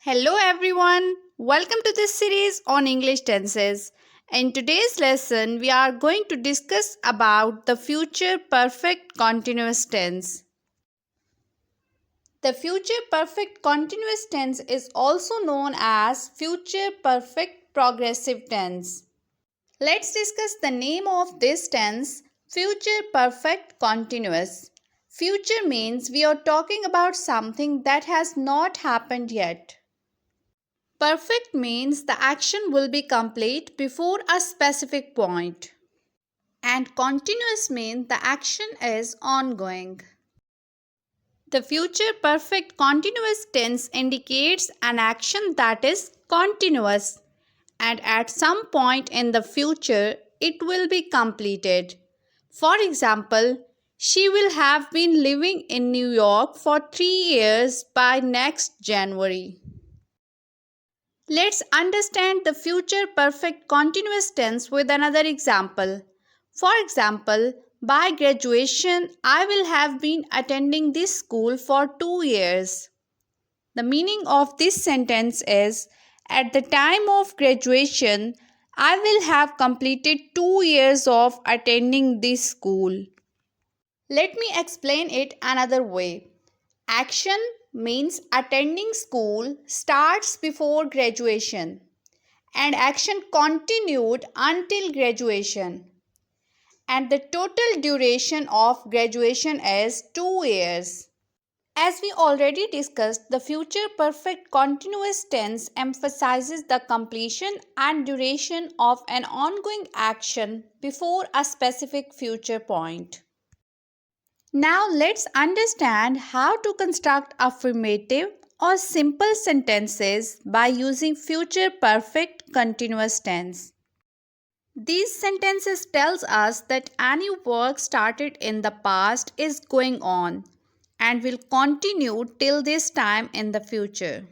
Hello everyone, welcome to this series on English tenses. In today's lesson, we are going to discuss about the future perfect continuous tense. The future perfect continuous tense is also known as future perfect progressive tense. Let's discuss the name of this tense, future perfect continuous. Future means we are talking about something that has not happened yet. Perfect means the action will be complete before a specific point. And continuous means the action is ongoing. The future perfect continuous tense indicates an action that is continuous and at some point in the future it will be completed. For example, she will have been living in New York for 3 years by next January. Let's understand the future perfect continuous tense with another example. For example, by graduation, I will have been attending this school for 2 years. The meaning of this sentence is, at the time of graduation, I will have completed 2 years of attending this school. Let me explain it another way. Action means attending school starts before graduation and action continued until graduation. And the total duration of graduation is 2 years. As we already discussed, the future perfect continuous tense emphasizes the completion and duration of an ongoing action before a specific future point. Now let's understand how to construct affirmative or simple sentences by using future perfect continuous tense. These sentences tells us that any work started in the past is going on and will continue till this time in the future.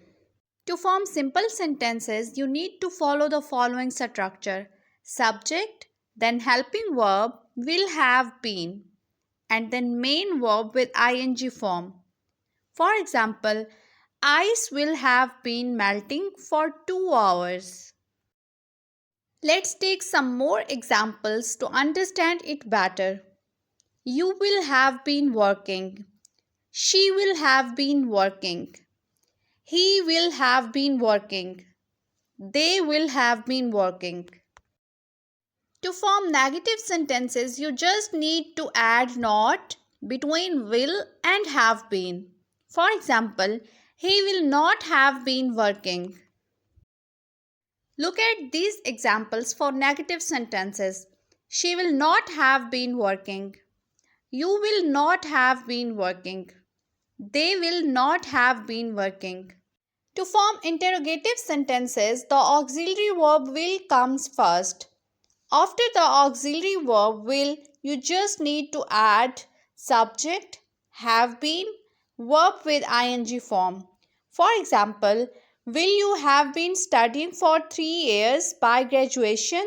To form simple sentences, you need to follow the following structure: subject, then helping verb, will have been, and then main verb with ing form. For example, ice will have been melting for 2 hours. Let's take some more examples to understand it better. You will have been working. She will have been working. He will have been working. They will have been working. To form negative sentences, you just need to add not between will and have been. For example, he will not have been working. Look at these examples for negative sentences. She will not have been working. You will not have been working. They will not have been working. To form interrogative sentences, the auxiliary verb will comes first. After the auxiliary verb will, you just need to add subject, have been, verb with ing form. For example, will you have been studying for 3 years by graduation?